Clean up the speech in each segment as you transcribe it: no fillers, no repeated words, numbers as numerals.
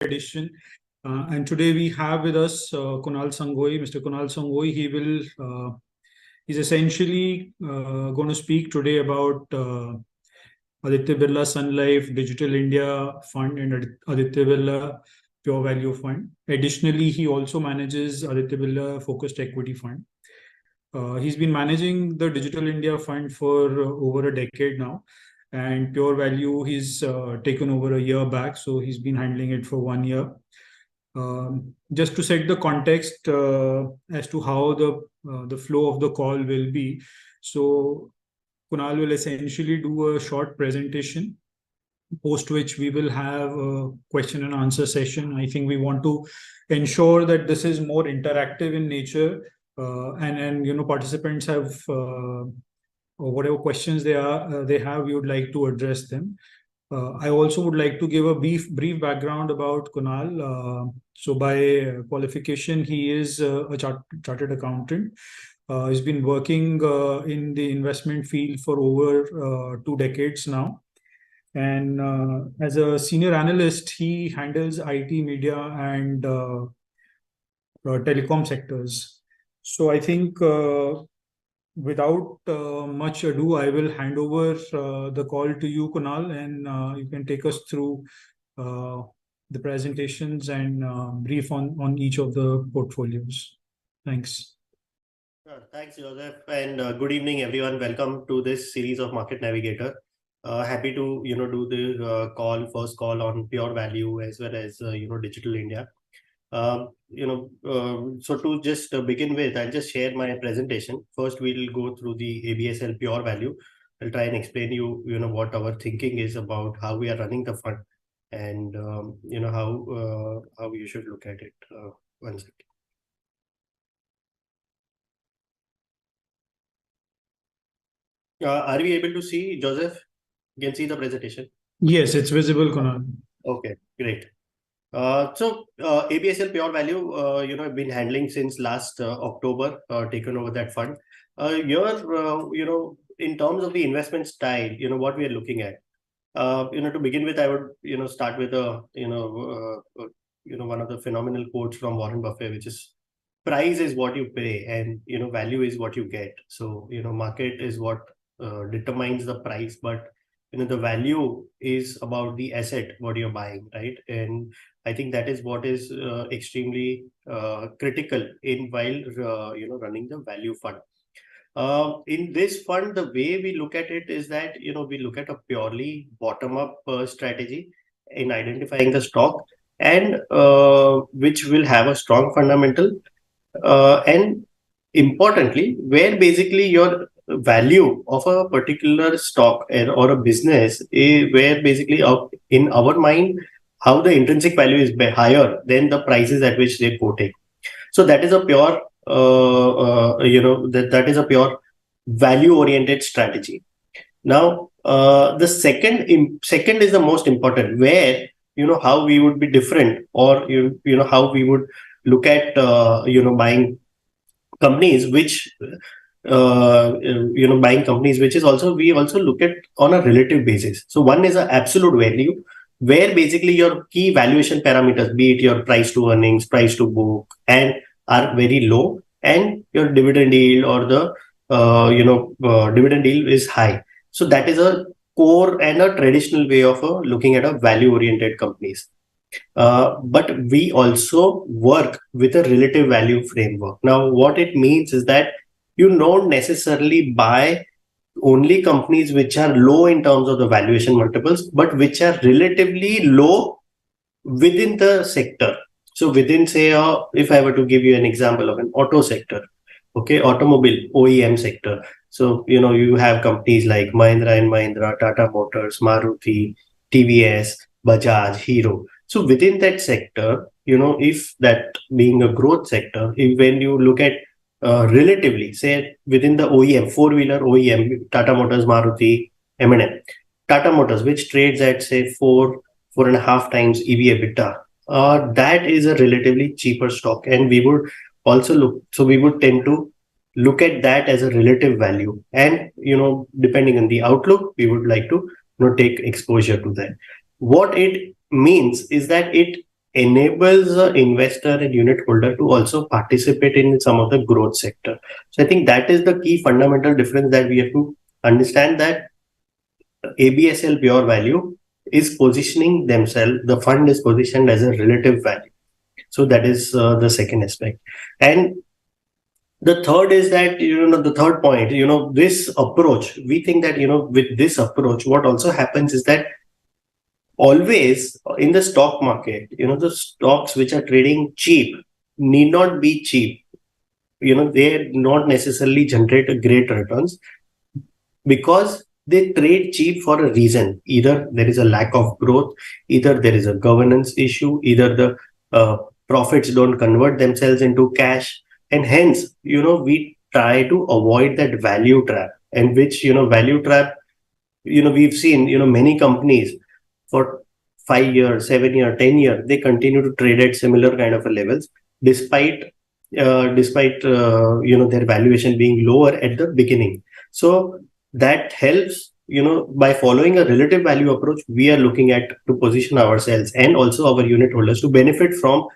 edition. And today we have with us Kunal Sangoi. Mr. Kunal Sangoi, he's essentially going to speak today about Aditya Birla Sun Life Digital India Fund and Aditya Birla Pure Value Fund. Additionally, he also manages Aditya Birla Focused Equity Fund. He's been managing the Digital India Fund for over a decade now, and Pure Value he's taken over a year back, so he's been handling it for 1 year. Just to set the context as to how the flow of the call will be, so Kunal will essentially do a short presentation, post which we will have a question and answer session. I think we want to ensure that this is more interactive in nature, and participants have or whatever questions they have, we would like to address them. I also would like to give a brief background about Kunal. So by qualification, he is a chartered accountant. He's been working in the investment field for over 2 decades now. And as a senior analyst, he handles IT, media, and telecom sectors. So I think without much ado, I will hand over the call to you, Kunal, and you can take us through the presentations and brief on each of the portfolios. Thanks. Thanks, Joseph, and good evening, everyone. Welcome to this series of Market Navigator. Happy to do the first call on Pure Value as well as Digital India. So to just begin with, I'll just share my presentation. First, we'll go through the ABSL Pure Value. I'll try and explain you what our thinking is about how we are running the fund, and how you should look at it. One second. Are we able to see, Joseph? You can see the presentation? Yes, it's visible, Kunal. Okay, great. So ABSL Pure Value, I've been handling since last October, taken over that fund. Here, in terms of the investment style, what we are looking at. To begin with, I would, start with one of the phenomenal quotes from Warren Buffett, which is, price is what you pay and, value is what you get. So, market is what determines the price, but, the value is about the asset, what you're buying, right? And I think that is what is extremely critical in while, running the value fund. In this fund, the way we look at it is that, we look at a purely bottom-up strategy in identifying the stock, and which will have a strong fundamental, and importantly, where basically your value of a particular stock or a business is where basically in our mind, how the intrinsic value is higher than the prices at which they quote. So that is a pure, that is a pure value-oriented strategy. Now, the second is the most important, where how we would be different, or how we would look at buying companies which buying companies which is also, we also look at on a relative basis. So one is an absolute value, where basically your key valuation parameters, be it your price to earnings, price to book, and are very low, and your dividend yield or the dividend yield is high. So that is a core and a traditional way of looking at a value oriented companies. But we also work with a relative value framework. Now, what it means is that you don't necessarily buy only companies which are low in terms of the valuation multiples, but which are relatively low within the sector. So within, say, if I were to give you an example of an auto sector, okay, automobile OEM sector. So, you have companies like Mahindra and Mahindra, Tata Motors, Maruti, TVS, Bajaj, Hero. So within that sector, if that being a growth sector, when you look at relatively, say, within the OEM, four-wheeler OEM, Tata Motors, Maruti, M&M, Tata Motors, which trades at, say, 4.5 times EV EBITDA, that is a relatively cheaper stock. And we would also we would tend to look at that as a relative value. And, depending on the outlook, we would like to take exposure to that. What it means is that it enables the investor and unit holder to also participate in some of the growth sector. So I think that is the key fundamental difference that we have to understand, that ABSL pure value is positioning themselves, the fund is positioned as a relative value. So that is the second aspect. And the third is that, the third point, this approach, we think that, with this approach, what also happens is that always in the stock market, the stocks which are trading cheap need not be cheap. They not necessarily generate great returns, because they trade cheap for a reason. Either there is a lack of growth, either there is a governance issue, either the profits don't convert themselves into cash, and hence, we try to avoid that value trap. And which, value trap, we've seen, many companies for 5 years, 7 years, 10 years, they continue to trade at similar kind of levels, despite their valuation being lower at the beginning. So that helps, by following a relative value approach, we are looking at to position ourselves and also our unit holders to benefit from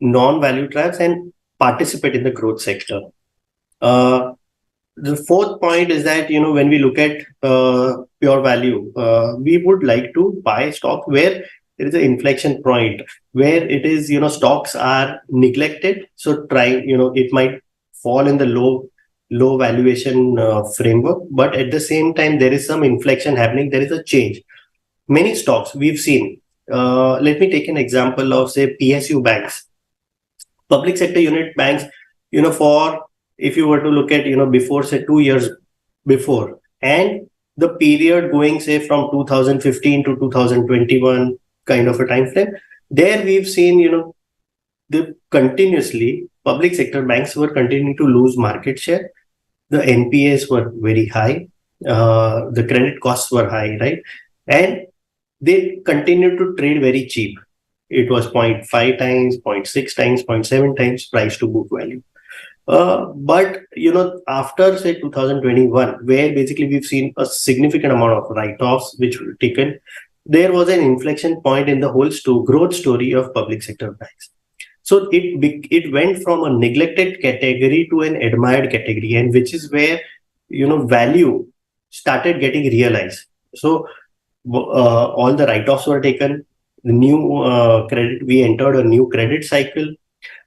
non-value traps and participate in the growth sector. The fourth point is that, when we look at pure value, we would like to buy stock where there is an inflection point, where it is, stocks are neglected. So it might fall in the low valuation framework, but at the same time, there is some inflection happening. There is a change. Many stocks we've seen. Let me take an example of, say, PSU banks, public sector unit banks. For if you were to look at, before, say, 2 years before, and the period going, say, from 2015 to 2021 kind of a time frame, there we've seen, the continuously public sector banks were continuing to lose market share. The NPAs were very high. The credit costs were high, right? And they continued to trade very cheap. It was 0.5 times, 0.6 times, 0.7 times price to book value. But after, say, 2021, where basically we've seen a significant amount of write-offs which were taken, there was an inflection point in the whole growth story of public sector banks. So it went from a neglected category to an admired category, and which is where value started getting realized. So all the write-offs were taken. The new credit, we entered a new credit cycle.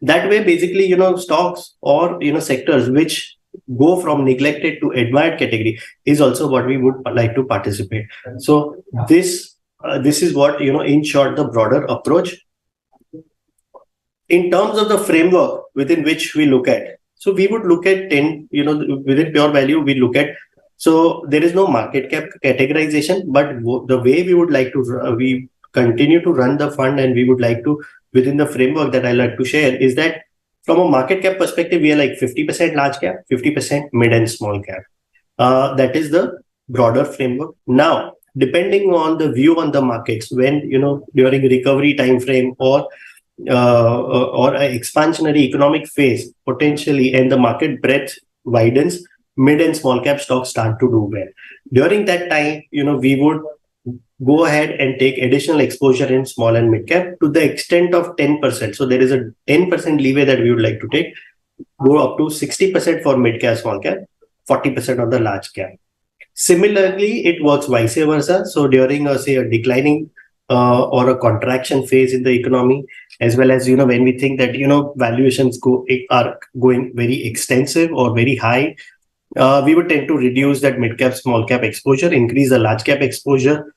That way, basically, stocks or sectors which go from neglected to admired category is also what we would like to participate. So this is what, in short, the broader approach. In terms of the framework within which we look at, so we would look at 10, within pure value, we look at, so there is no market cap categorization, but the way we would like to, we continue to run the fund, and we would like to, within the framework that I like to share, is that from a market cap perspective, we are like 50% large cap, 50% mid and small cap. That is the broader framework. Now, depending on the view on the markets, when, during recovery time frame or an expansionary economic phase potentially, and the market breadth widens, mid and small cap stocks start to do well. During that time, we would go ahead and take additional exposure in small and mid cap to the extent of 10%. So there is a 10% leeway that we would like to take, go up to 60% for mid cap, small cap, 40% on the large cap. Similarly, it works vice versa. So during say a declining or a contraction phase in the economy, as well as when we think that valuations are going very extensive or very high, we would tend to reduce that mid cap, small cap exposure, increase the large cap exposure,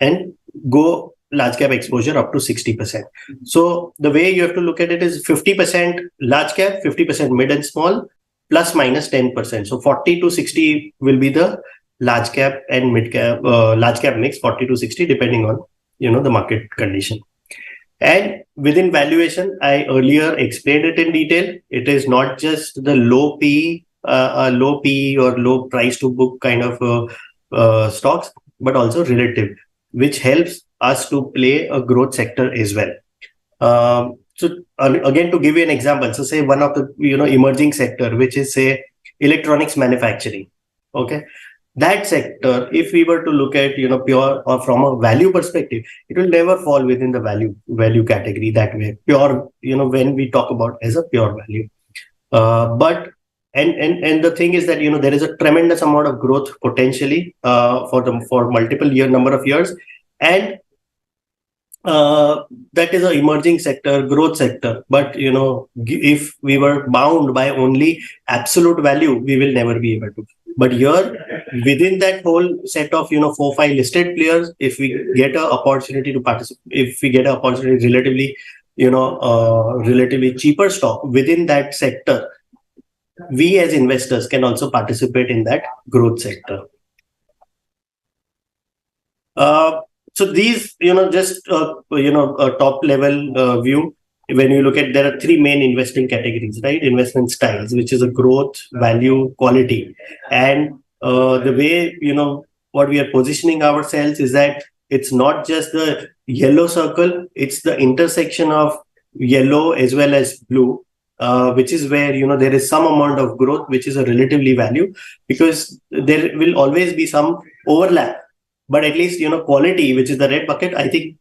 and go large cap exposure up to 60%. So the way you have to look at it is 50% large cap, 50% mid and small, plus minus 10%. So 40 to 60 will be the large cap and mid cap, large cap mix, 40 to 60, depending on the market condition. And within valuation, I earlier explained it in detail. It is not just the low PE or low price to book kind of stocks, but also relative, which helps us to play a growth sector as well. So again, to give you an example, so say one of the emerging sector, which is say electronics manufacturing. Okay, that sector, if we were to look at, pure or from a value perspective, it will never fall within the value category that way. Pure, when we talk about as a pure value. But and the thing is that there is a tremendous amount of growth potentially for multiple number of years, and that is an emerging sector, growth sector. But if we were bound by only absolute value, we will never be able to. But here, within that whole set of 4-5 listed players, if we get an opportunity to participate, if we get an opportunity relatively relatively cheaper stock within that sector, we as investors can also participate in that growth sector. So these, just a top level view. When you look at, there are three main investing categories, right? Investment styles, which is a growth, value, quality, and the way what we are positioning ourselves is that it's not just the yellow circle; it's the intersection of yellow as well as blue. Which is where there is some amount of growth, which is a relatively value, because there will always be some overlap. But at least quality, which is the red bucket, I think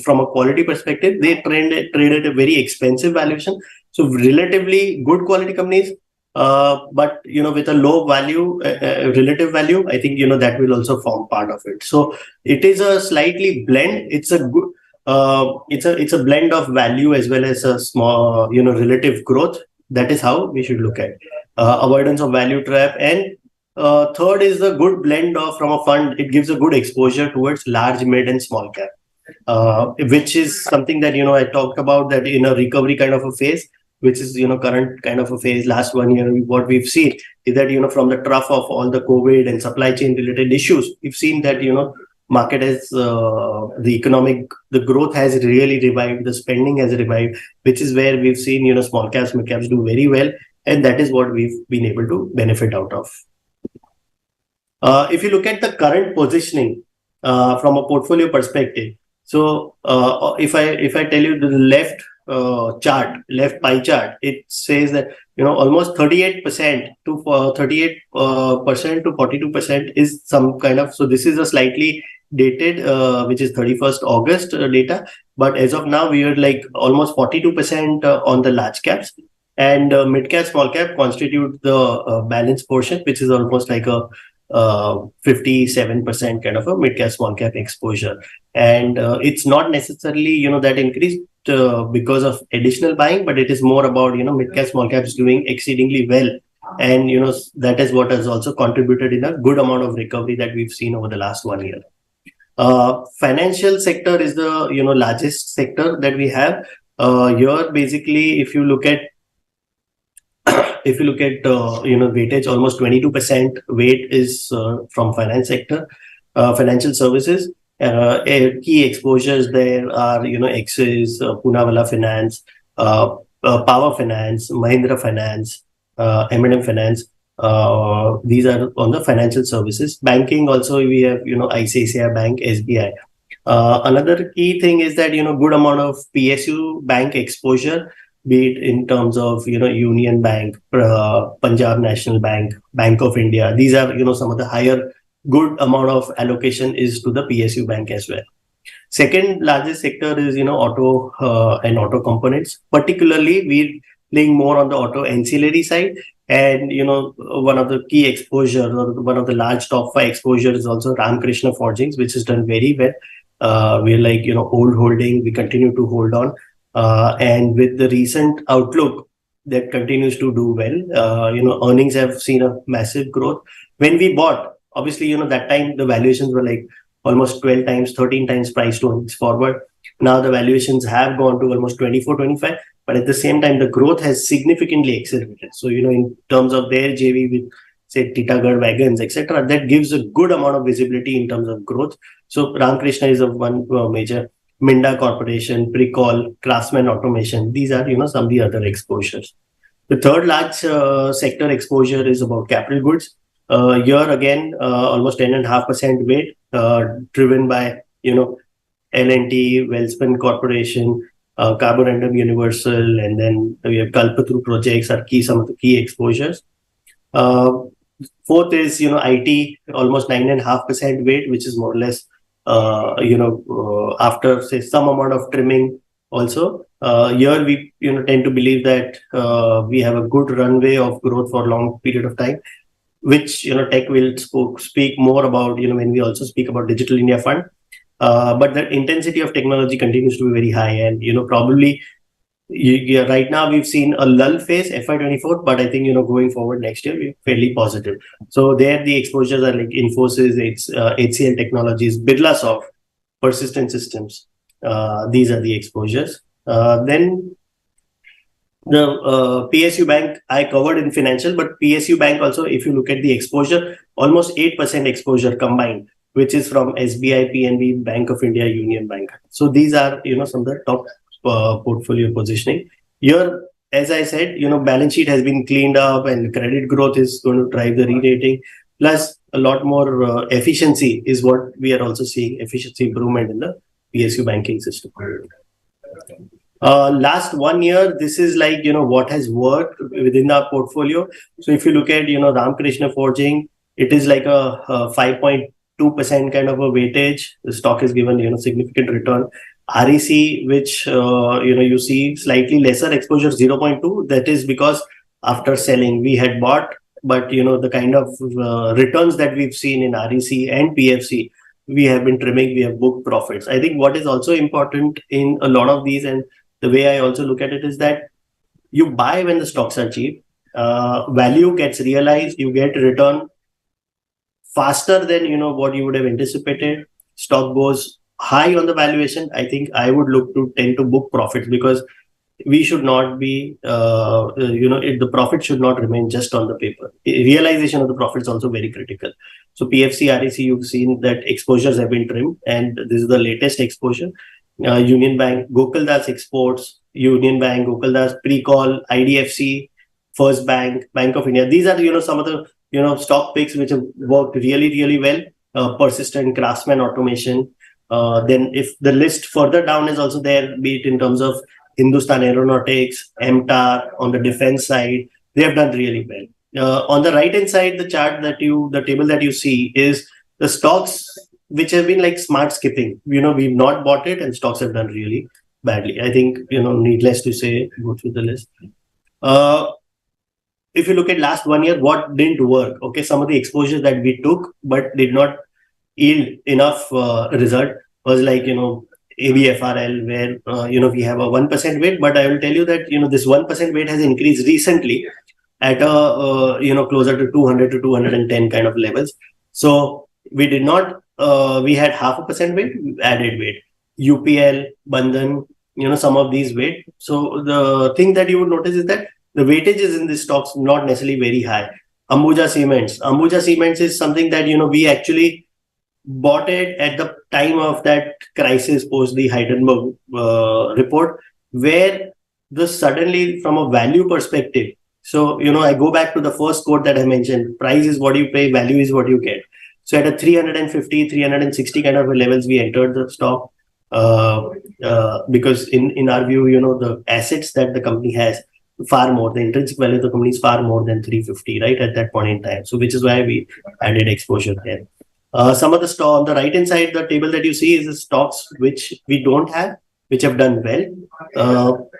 from a quality perspective, they trade at a very expensive valuation. So relatively good quality companies, but with a low value, relative value, I think that will also form part of it. So it is a slightly blend. It's a good. It's a blend of value as well as a small relative growth. That is how we should look at avoidance of value trap. And third is the good blend of, from a fund, it gives a good exposure towards large, mid, and small cap, which is something that I talked about, that in a recovery kind of a phase, which is current kind of a phase. Last 1 year, what we've seen is that from the trough of all the COVID and supply chain related issues, we've seen that market has the growth has really revived, the spending has revived, which is where we've seen small caps, mid caps do very well, and that is what we've been able to benefit out of. If you look at the current positioning from a portfolio perspective, so if I tell you the left left pie chart, it says that almost 38% to 38% to 42% is some kind of. So this is a slightly dated, which is 31st August data, but as of now we are like almost 42% on the large caps, and mid cap, small cap constitute the balance portion, which is almost like a 57% kind of a mid cap, small cap exposure. And it's not necessarily that increased because of additional buying, but it is more about mid cap, small caps doing exceedingly well, and that is what has also contributed in a good amount of recovery that we've seen over the last 1 year. Financial sector is the largest sector that we have here. Basically, if you look at weightage, almost 22% weight is from finance sector, financial services. Key exposures there are Axis, Poonawalla Finance, Power Finance, Mahindra Finance, M&M Finance. These are on the financial services. Banking also, we have ICICI Bank, SBI. Another key thing is that good amount of PSU bank exposure, be it in terms of Union Bank, Punjab National Bank, Bank of India. These are some of the higher good amount of allocation is to the PSU bank as well. Second largest sector is auto and auto components. Particularly, we're playing more on the auto ancillary side, and one of the key exposure, or one of the large top 5 exposure, is also Ramkrishna Forgings, which has done very well. We're like old holding, we continue to hold on. And with the recent outlook, that continues to do well. Earnings have seen a massive growth. When we bought, obviously, that time the valuations were like almost 12 times, 13 times price to earnings forward. Now the valuations have gone to almost 24, 25, but at the same time, the growth has significantly accelerated. So, in terms of their JV with, say, Titagarh Wagons, etc., that gives a good amount of visibility in terms of growth. So Ramkrishna is one major. Minda Corporation, Precall, Craftsman Automation. These are, some of the other exposures. The third large sector exposure is about capital goods. Here again, almost 10.5% weight, driven by, L&T, Welspun Corporation, Carborundum Universal, and then we have Kalpataru projects are some of the key exposures. Fourth is, IT, almost 9.5% weight, which is more or less, after say some amount of trimming also. Here we, tend to believe that we have a good runway of growth for a long period of time, which, tech will speak more about, when we also speak about Digital India Fund. But the intensity of technology continues to be very high, and, probably right now we've seen a lull phase FY24, but I think, going forward next year we're fairly positive. So there the exposures are like Infosys, HCL Technologies, Birla Soft, Persistent Systems. These are the exposures. Then the PSU Bank I covered in financial, but PSU Bank also, if you look at the exposure, almost 8% exposure combined, which is from SBI, PNB, Bank of India, Union Bank. So these are, some of the top portfolio positioning. Here, as I said, balance sheet has been cleaned up and credit growth is going to drive the re-rating. Plus, a lot more efficiency is what we are also seeing, efficiency improvement in the PSU banking system. Last 1 year, this is like, what has worked within our portfolio. So if you look at, Ramkrishna Forging, it is like a 5.2% kind of a weightage. The stock is given, significant return. REC, which, you see slightly lesser exposure, 0.2. That is because after selling, we had bought, but, the kind of returns that we've seen in REC and PFC, we have been trimming, we have booked profits. I think what is also important in a lot of these, and the way I also look at it, is that you buy when the stocks are cheap, value gets realized, you get return faster than, what you would have anticipated. Stock goes high on the valuation. I think I would look to tend to book profits, because we should not be, the profit should not remain just on the paper. Realization of the profit is also very critical. So PFC, REC, you've seen that exposures have been trimmed, and this is the latest exposure. Union Bank, Gokuldas Exports, Union Bank, Gokuldas, Precall, IDFC, First Bank, Bank of India. These are, some of the, stock picks which have worked really, really well. Persistent, Craftsman Automation. Then if the list further down is also there, be it in terms of Hindustan Aeronautics, MTAR, on the defense side, they have done really well. On the right hand side, the table that you see is the stocks which have been like smart skipping. We've not bought it and stocks have done really badly. I think, needless to say, go through the list. If you look at last 1 year, what didn't work? Okay, some of the exposures that we took but did not yield enough result was like, ABFRL, where, we have a 1% weight, but I will tell you that, this 1% weight has increased recently at a, closer to 200 to 210 kind of levels. So we did not, we had 0.5% weight, added weight. UPL, Bandhan, some of these weight. So the thing that you would notice is that the weightages in these stocks not necessarily very high. Ambuja Cements is something that, we actually bought it at the time of that crisis post the Heidelberg report, where suddenly from a value perspective. So, I go back to the first quote that I mentioned, price is what you pay, value is what you get. So at a 350, 360 kind of levels, we entered the stock because in our view, the assets that the company has far more, the intrinsic value of the company is far more than 350, right, at that point in time. So which is why we added exposure there. Some of the stock on the right hand side, the table that you see is the stocks which we don't have, which have done well.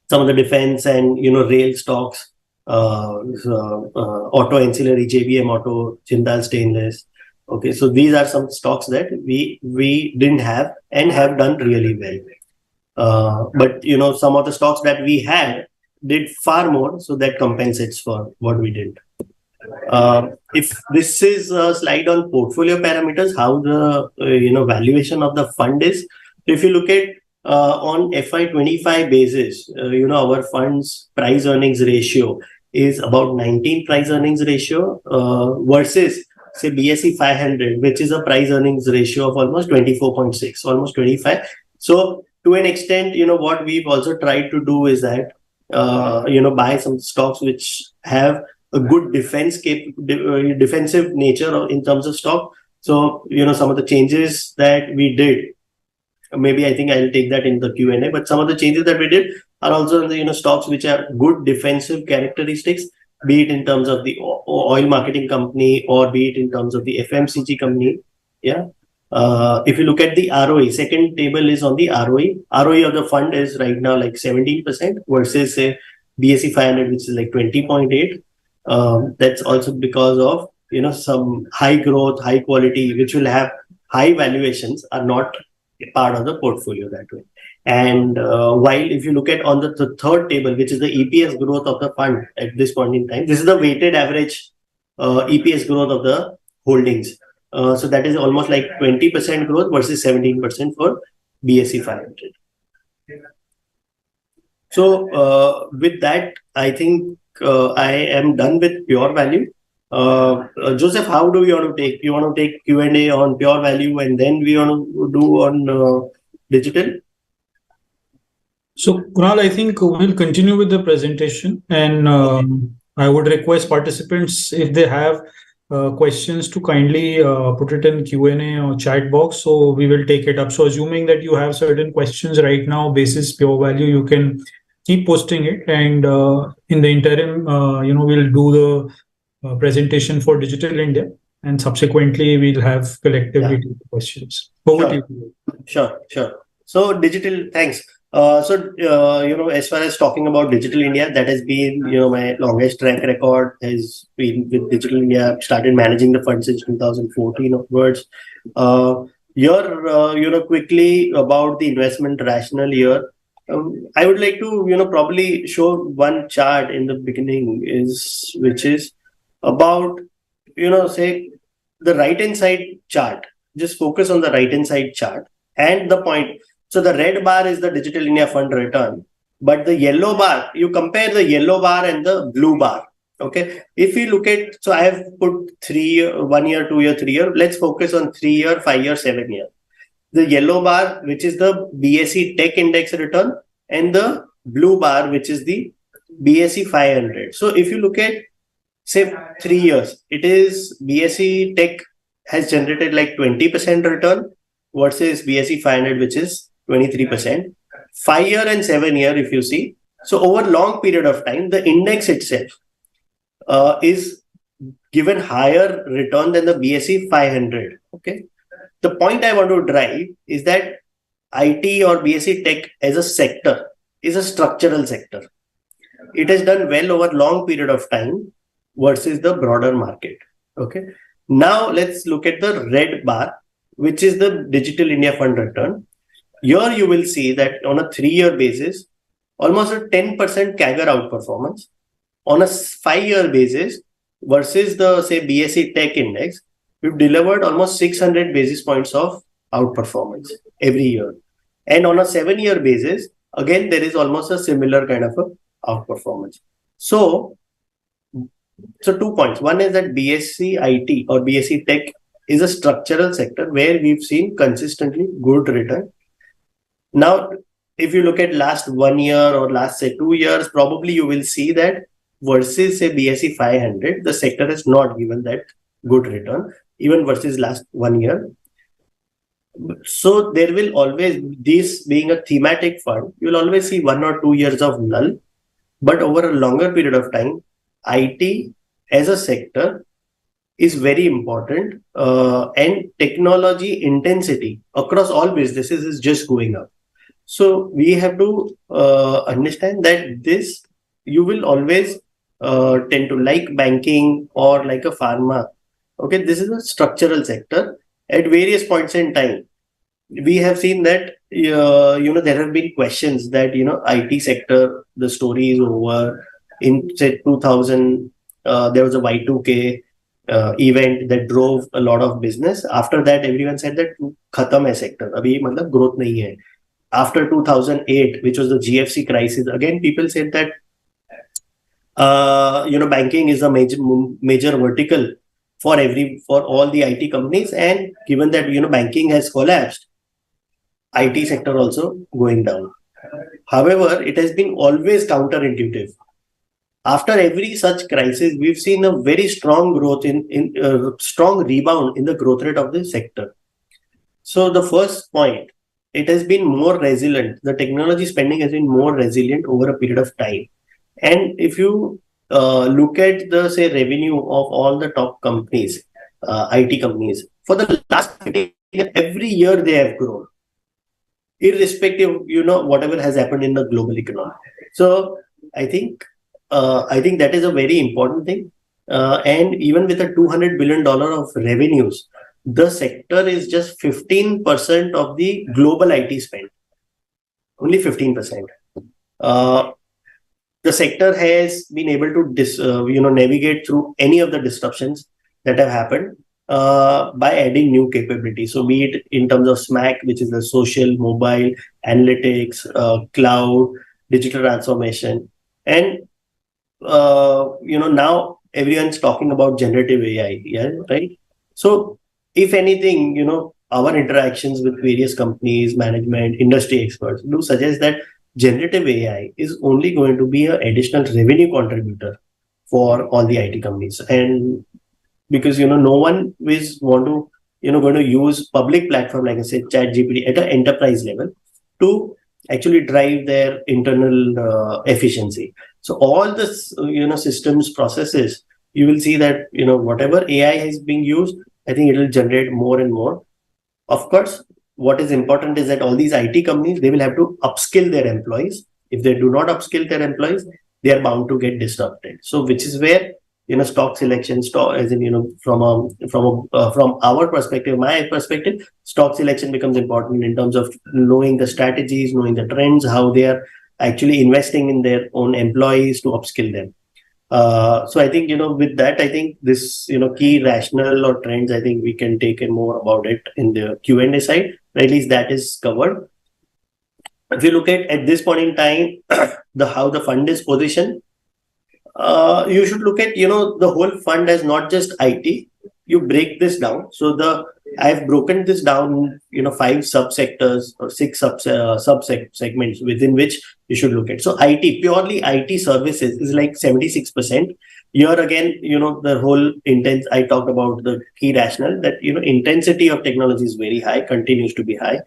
Some of the defense and rail stocks, auto ancillary, JBM Auto, Jindal Stainless. Okay, so these are some stocks that we didn't have and have done really well. But some of the stocks that we had did far more, so that compensates for what we didn't. If this is a slide on portfolio parameters, how the valuation of the fund is. If you look at on FY25 basis, our fund's price earnings ratio is about 19 price earnings ratio versus say BSE 500, which is a price earnings ratio of almost 24.6, almost 25. So to an extent, what we've also tried to do is that buy some stocks which have a good defensive nature in terms of stock. So, some of the changes that we did, maybe I think I'll take that in the Q&A, but some of the changes that we did are also in the, stocks which have good defensive characteristics. be it in terms of the oil marketing company or be it in terms of the FMCG company. Yeah. If you look at the ROE, second table is on the ROE. ROE of the fund is right now like 17% versus say BSE 500, which is like 20.8. That's also because of some high growth, high quality, which will have high valuations, are not a part of the portfolio that way. And while if you look at on the third table, which is the EPS growth of the fund at this point in time, this is the weighted average EPS growth of the holdings. So that is almost like 20% growth versus 17% for BSE 500. So with that, I think I am done with pure value. Joseph, how do you want to take? You want to take Q&A on pure value and then we want to do on digital? So, Kunal, I think we'll continue with the presentation, and I would request participants, if they have questions, to kindly put it in Q&A or chat box, so we will take it up. So, assuming that you have certain questions right now, basis pure value, you can keep posting it, and in the interim, we'll do the presentation for Digital India, and subsequently we'll have collectively questions. Over to you. Sure. So, digital, thanks. As far as talking about Digital India, that has been, my longest track record has been with Digital India. I've started managing the fund since 2014 onwards. Quickly about the investment rationale here. I would like to, probably show one chart in the beginning which is about, say the right-hand side chart. Just focus on the right-hand side chart and the point. So the red bar is the Digital India Fund return, but the yellow bar, you compare the yellow bar and the blue bar. Okay. If you look at, so I have put 3 year, 1 year, 2 year, 3 year. Let's focus on 3 year, 5 year, 7 year. The yellow bar, which is the BSE Tech Index return, and the blue bar, which is the BSE 500. So if you look at, say, 3 years, it is BSE Tech has generated like 20% return versus BSE 500, which is 23%. 5 year and 7 year, if you see. So over long period of time, the index itself is given higher return than the BSE 500. Okay. The point I want to drive is that IT or BSE Tech as a sector is a structural sector. It has done well over long period of time versus the broader market. Okay. Now let's look at the red bar, which is the Digital India Fund return. Here you will see that on a 3-year basis, almost a 10% CAGR outperformance. On a 5-year basis versus the, say, BSE Tech Index, we've delivered almost 600 basis points of outperformance every year. And on a 7-year basis, again, there is almost a similar kind of a outperformance. So 2 points. One is that BSE IT or BSE Tech is a structural sector where we've seen consistently good return. Now, if you look at last 1 year or last, say, 2 years, probably you will see that versus, say, BSE 500, the sector has not given that good return, even versus last 1 year. So there will always, this being a thematic fund, you will always see 1 or 2 years of lull. But over a longer period of time, IT as a sector is very important, and technology intensity across all businesses is just going up. So we have to understand that this, you will always tend to like banking or like a pharma. Okay, this is a structural sector. At various points in time, we have seen that there have been questions that IT sector, the story is over. In, say, 2000, there was a Y2K event that drove a lot of business. After that, everyone said that khatam hai sector, abhi matlab growth nahi hai. After 2008, which was the GFC crisis, again people said that banking is a major vertical for all the IT companies, and given that banking has collapsed, IT sector also going down. However, it has been always counterintuitive. After every such crisis, we've seen a very strong growth strong rebound in the growth rate of the sector. So the first point, it has been more resilient. The technology spending has been more resilient over a period of time. And if you look at the say revenue of all the top companies, IT companies for the last decade, every year they have grown, irrespective, whatever has happened in the global economy. So I think that is a very important thing. And even with a $200 billion of revenues, the sector is just 15% of the global IT spend. Only 15%. The sector has been able to navigate through any of the disruptions that have happened by adding new capabilities. So be it in terms of SMAC, which is the social, mobile, analytics, cloud, digital transformation, and now everyone's talking about generative AI, yeah, right? So if anything, our interactions with various companies, management, industry experts do suggest that generative AI is only going to be an additional revenue contributor for all the IT companies. And because no one is want to going to use public platform like I said, chat GPT at an enterprise level to actually drive their internal efficiency. So all this systems processes, you will see that whatever AI is being used, I think it will generate more and more. Of course, what is important is that all these IT companies, they will have to upskill their employees. If they do not upskill their employees, they are bound to get disrupted. So which is where stock selection, stock as in from our perspective, my perspective, stock selection becomes important in terms of knowing the strategies, knowing the trends, how they are actually investing in their own employees to upskill them. So I think with that, I think this key rationale or trends, I think we can take in more about it in the Q&A side. At least that is covered. If you look at this point in time, how the fund is positioned, you should look at the whole fund as not just IT. You break this down. So I've broken this down 5 subsectors or 6 segments within which you should look at. So IT, purely IT services is like 76%. Here again, the whole intense, I talked about the key rationale that intensity of technology is very high, continues to be high,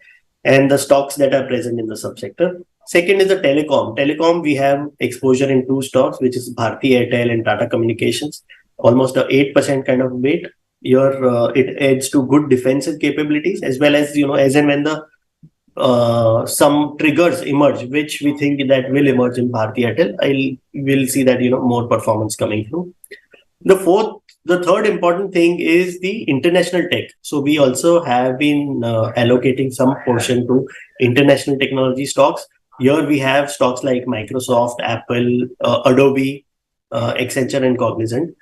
and the stocks that are present in the subsector. Second is the telecom. Telecom, we have exposure in 2 stocks, which is Bharti Airtel and Tata Communications, almost a 8% kind of weight. Here, it adds to good defensive capabilities as well as, as and when the some triggers emerge, which we think that will emerge in Bharti Airtel, we'll see that, more performance coming through. The third important thing is the international tech. So we also have been allocating some portion to international technology stocks. Here we have stocks like Microsoft, Apple, Adobe, Accenture, and Cognizant.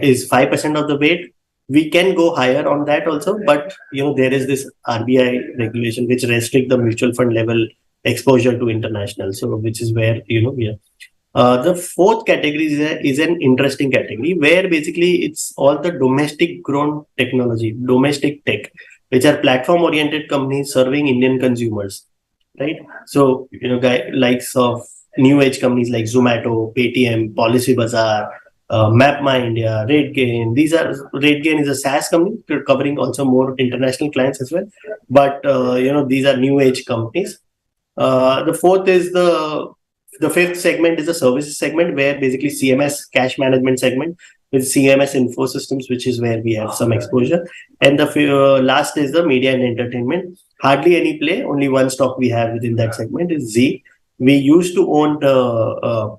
Is 5% of the weight. We can go higher on that also, but there is this RBI regulation which restrict the mutual fund level exposure to international. So which is where we are. The fourth category is an interesting category where basically it's all the domestic grown technology, domestic tech, which are platform oriented companies serving Indian consumers, right? So, likes of new age companies like Zomato, Paytm, Policy Bazaar, MapMyIndia, RateGain. RateGain is a SaaS company covering also more international clients as well. But, these are new age companies. The fourth is the fifth segment is the services segment where basically CMS cash management segment with CMS info systems, which is where we have some exposure. And the last is the media and entertainment. Hardly any play, only one stock we have within that segment is Z. We used to own the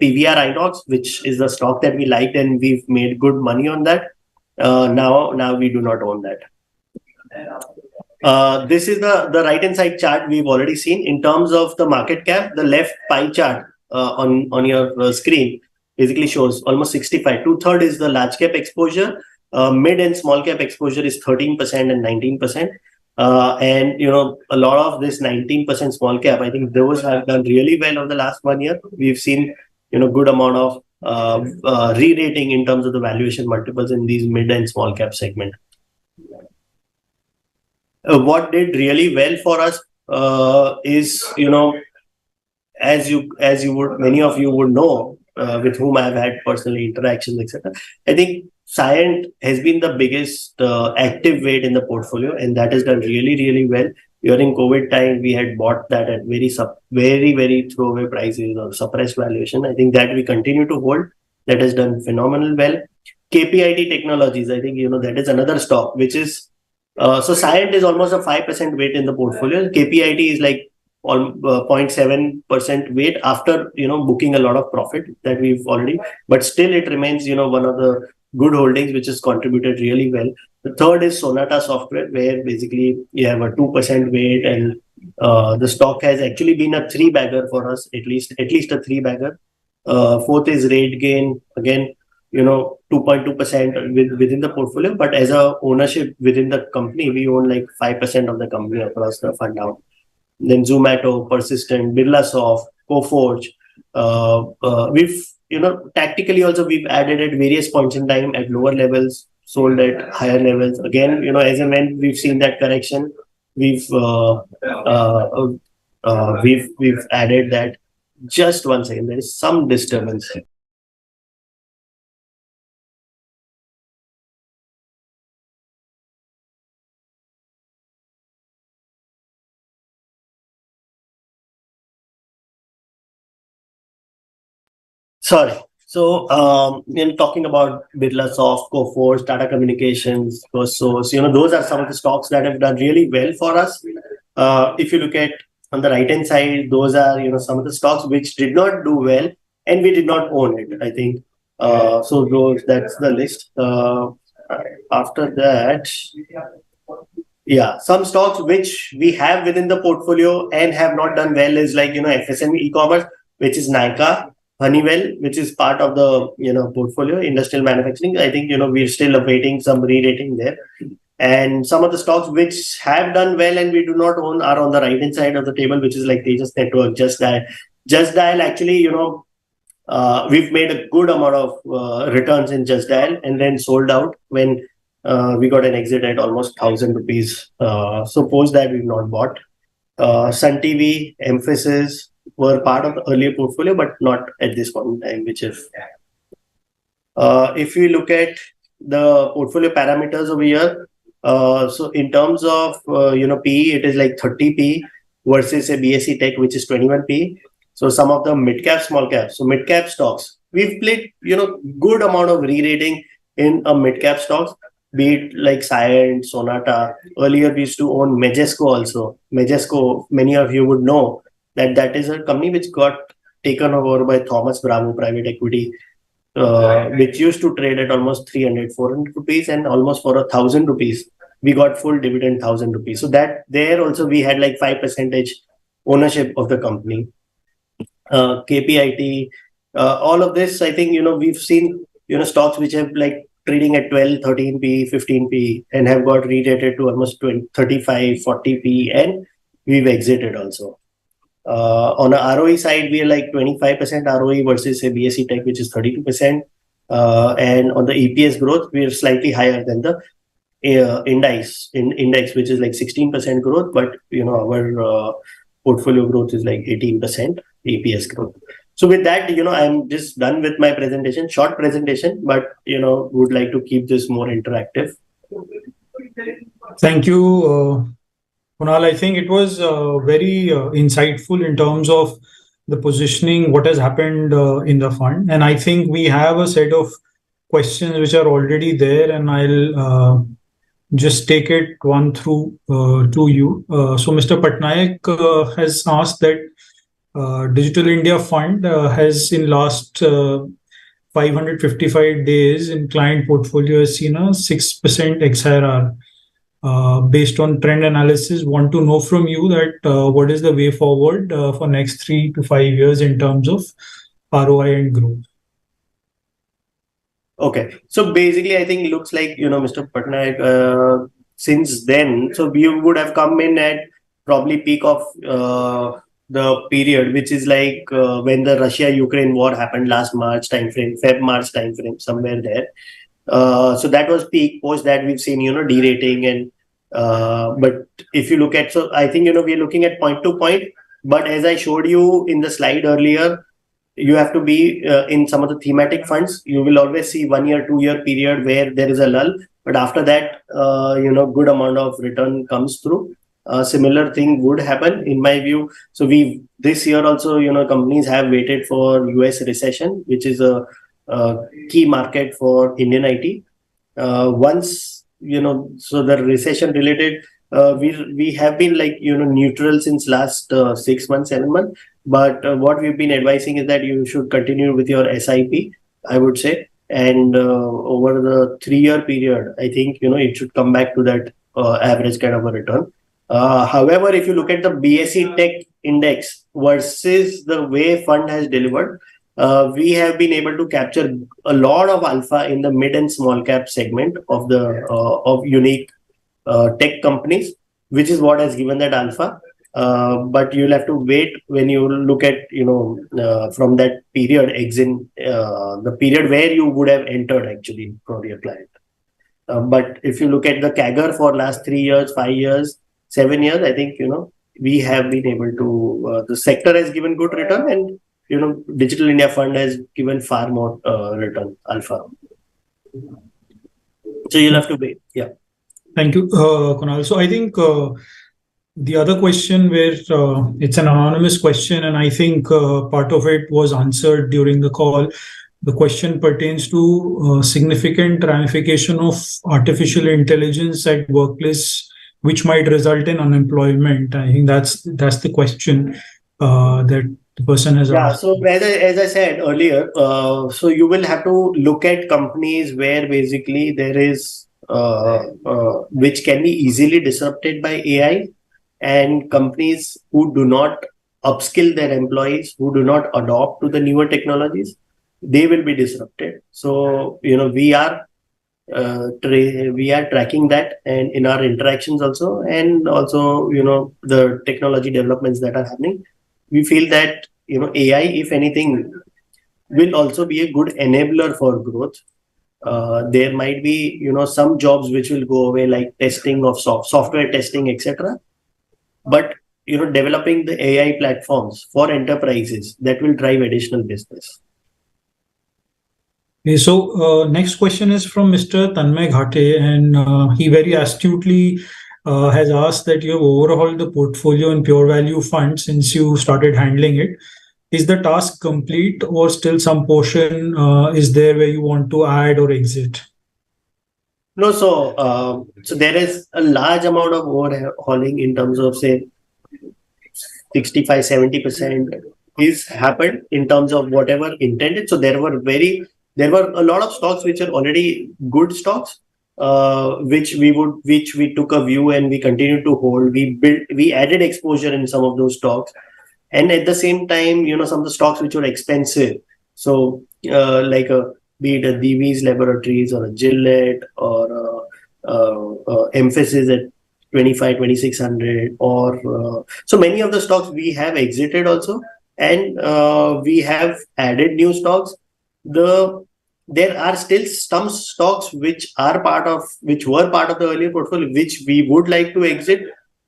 PVR Inox, which is the stock that we liked and we've made good money on that. Now we do not own that. This is the right hand side chart we've already seen in terms of the market cap. The left pie chart on your screen basically shows almost 65. 2/3 is the large cap exposure. Mid and small cap exposure is 13% and 19%. And a lot of this 19% small cap, I think those have done really well over the last 1 year. We've seen good amount of re-rating in terms of the valuation multiples in these mid and small cap segment. What did really well for us is as you would, many of you would know, with whom I've had personally interactions, etc. I think Cyient has been the biggest active weight in the portfolio, and that has done really, really well. During COVID time, we had bought that at very throwaway prices or suppressed valuation. I think that we continue to hold. that has done phenomenal well. KPIT Technologies, I think, that is another stock, which is, so Cyient is almost a 5% weight in the portfolio. KPIT is like 0.7% weight after, booking a lot of profit that we've already, but still it remains, one of the good holdings, which has contributed really well. The third is Sonata Software, where basically you have a 2% weight, and the stock has actually been a three bagger for us, at least a three bagger. Fourth is RateGain, again, 2.2% within the portfolio, but as a ownership within the company, we own like 5% of the company across the fund now. Then Zomato, Persistent, Birla Soft, Coforge. We've, tactically also we've added at various points in time at lower levels, sold at higher levels. Again, as and when we've seen that correction, we've added that. Just one second, there is some disturbance. Sorry. So, in talking about Birla Soft, Coforge, Tata Communications, Source, those are some of the stocks that have done really well for us. If you look at on the right hand side, those are some of the stocks which did not do well, and we did not own it, I think. So that's the list. After that, yeah, some stocks which we have within the portfolio and have not done well is like FSME e-commerce, which is Nykaa, Honeywell, which is part of the portfolio, industrial manufacturing. I think we're still awaiting some re-rating there. And some of the stocks which have done well and we do not own are on the right hand side of the table, which is like Tejas Network, Just Dial. Just Dial, actually, we've made a good amount of returns in Just Dial and then sold out when we got an exit at almost 1,000 rupees. So post that we've not bought. Sun TV, Emphasis were part of the earlier portfolio, but not at this point in time, which is. If we look at the portfolio parameters over here, so in terms of PE, it is like 30 PE versus a BSE Tech, which is 21 PE. So some of the mid cap, small cap. So mid cap stocks, we've played good amount of re-rating in a mid cap stocks, be it like Cyient, Sonata. Earlier we used to own Majesco also. Majesco, many of you would know that is a company which got taken over by Thomas Bravo Private Equity, which used to trade at almost 300, 400 rupees, and almost for 1,000 rupees, we got full dividend 1,000 rupees. So that there also we had like 5% ownership of the company. KPIT, all of this, I think, we've seen, stocks which have like trading at 12, 13 P, 15 P, and have got re-rated to almost 20, 35, 40 P, and we've exited also. On a ROE side, we are like 25% ROE versus a BSE Tech, which is 32%. And on the EPS growth, we are slightly higher than the index, which is like 16% growth, but our portfolio growth is like 18% EPS growth. So with that, I'm just done with my presentation, short presentation, but would like to keep this more interactive. Thank you, Kunal. I think it was very insightful in terms of the positioning, what has happened in the fund. And I think we have a set of questions which are already there, and I'll just take it one through to you. So Mr. Patnaik has asked that Digital India Fund has in last 555 days in client portfolio has seen a 6% XIRR. Based on trend analysis, want to know from you that what is the way forward for next 3 to 5 years in terms of ROI and growth? Okay, so basically, I think it looks like Mr. Patnaik. Since then, so we would have come in at probably peak of the period, which is like when the Russia-Ukraine war happened last March timeframe, Feb-March timeframe, somewhere there. So that was peak. Post that we've seen derating, and but if you look at, so I think we're looking at point to point. But as I showed you in the slide earlier, you have to be in some of the thematic funds. You will always see 1 year, 2 year period where there is a lull, but after that, good amount of return comes through. Similar thing would happen in my view. So this year also, companies have waited for US recession, which is a key market for Indian IT. Once, so the recession related, we have been like, neutral since last 6 months, 7 months. But what we've been advising is that you should continue with your SIP, I would say. And over the 3-year period, I think, it should come back to that average kind of a return. However, if you look at the BSE Tech Index versus the way fund has delivered, we have been able to capture a lot of alpha in the mid and small cap segment of the of unique tech companies, which is what has given that alpha. But you'll have to wait when you look at from that period exit, the period where you would have entered actually for your client. But if you look at the CAGR for last 3 years, 5 years, 7 years, I think we have been able to. The sector has given good return, and Digital India Fund has given far more return alpha. So you'll have to wait. Yeah. Thank you, Kunal. So I think the other question where it's an anonymous question, and I think part of it was answered during the call. The question pertains to significant ramification of artificial intelligence at workplace, which might result in unemployment. I think that's the question that the person has asked. So as I said earlier, so you will have to look at companies where basically there is which can be easily disrupted by AI, and companies who do not upskill their employees, who do not adopt to the newer technologies, they will be disrupted. So we are tracking that, and in our interactions also, and also the technology developments that are happening, we feel that AI, if anything, will also be a good enabler for growth. There might be some jobs which will go away, like testing of software testing, etc. But developing the AI platforms for enterprises, that will drive additional business. Okay, so next question is from Mr. Tanmay Ghate, and he very astutely has asked that you have overhauled the portfolio in pure value fund since you started handling it. Is the task complete, or still some portion is there where you want to add or exit? No, so there is a large amount of overhauling in terms of, say, 65-70% is happened in terms of whatever intended. So there were a lot of stocks which are already good stocks, which we took a view and we continued to hold. We added exposure in some of those stocks, and at the same time, some of the stocks which were expensive. So like be it a Divi's Laboratories or a Gillette or Emphasis at 25-2600, or so many of the stocks we have exited also, and we have added new stocks. There are still some stocks which were part of the earlier portfolio, which we would like to exit,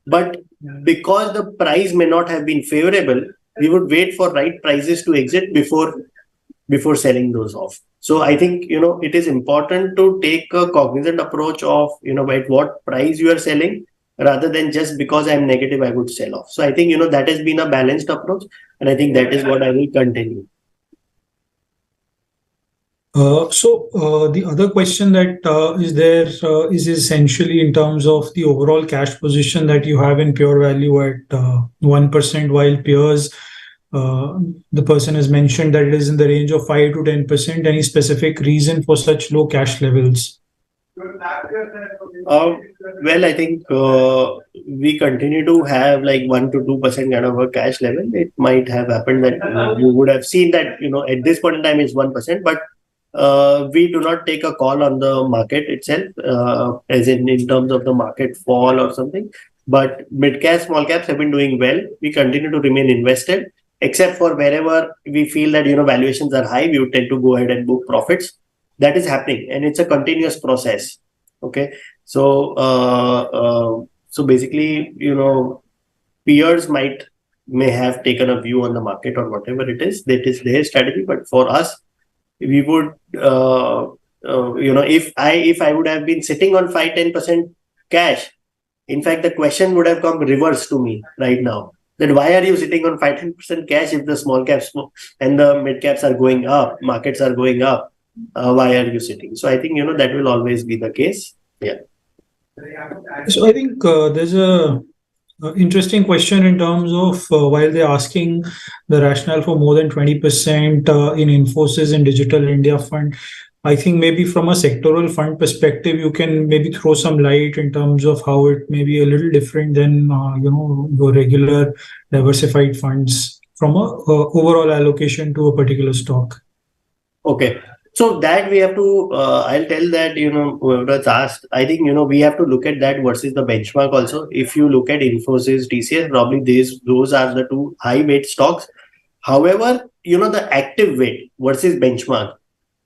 but because the price may not have been favorable, we would wait for right prices to exit before selling those off. So I think it is important to take a cognizant approach of at what price you are selling, rather than just because I'm negative I would sell off. So I think that has been a balanced approach, and I think that is what I will continue. So the other question that is there is essentially in terms of the overall cash position that you have in pure value at 1%, while peers, the person has mentioned that it is in the range of 5 to 10%. Any specific reason for such low cash levels? Well, I think we continue to have like 1 to 2% kind of a cash level. It might have happened that you would have seen that at this point in time it's 1%, but we do not take a call on the market itself, as in terms of the market fall or something. But mid caps, small caps have been doing well. We continue to remain invested, except for wherever we feel that valuations are high, we would tend to go ahead and book profits. That is happening, and it's a continuous process. Okay, so basically, peers may have taken a view on the market or whatever it is. That is their strategy, but for us, we would, if I would have been sitting on 5-10% cash, in fact, the question would have come reverse to me right now. Then why are you sitting on 5-10% cash if the small caps and the mid caps are going up, markets are going up? Why are you sitting? So I think, that will always be the case. Yeah. So I think there's a interesting question in terms of while they're asking the rationale for more than 20% in Infosys and Digital India Fund. I think maybe from a sectoral fund perspective, you can maybe throw some light in terms of how it may be a little different than your regular diversified funds from a overall allocation to a particular stock. Okay. So that we have to, I'll tell that, whoever has asked, I think, we have to look at that versus the benchmark also. If you look at Infosys, TCS, probably those are the two high weight stocks. However, the active weight versus benchmark,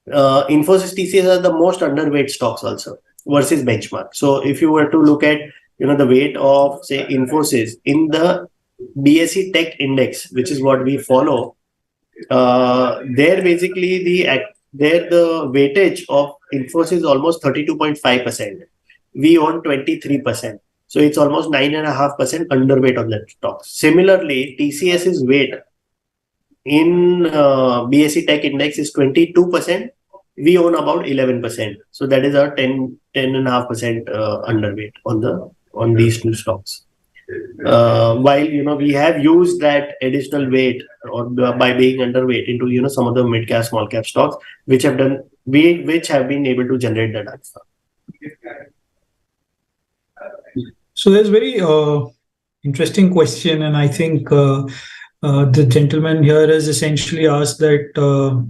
Infosys, TCS are the most underweight stocks also versus benchmark. So if you were to look at, the weight of, say, Infosys in the BSE Tech Index, which is what we follow, there basically the weightage of Infosys is almost 32.5%. We own 23%. So it's almost 9.5% underweight on that stock. Similarly, TCS's weight in BSE Tech Index is 22%. We own about 11%. So that is our 10.5% underweight on these two stocks. While we have used that additional weight or by being underweight into some of the mid cap, small cap stocks, which have been able to generate that alpha. So there's very interesting question, and I think the gentleman here has essentially asked that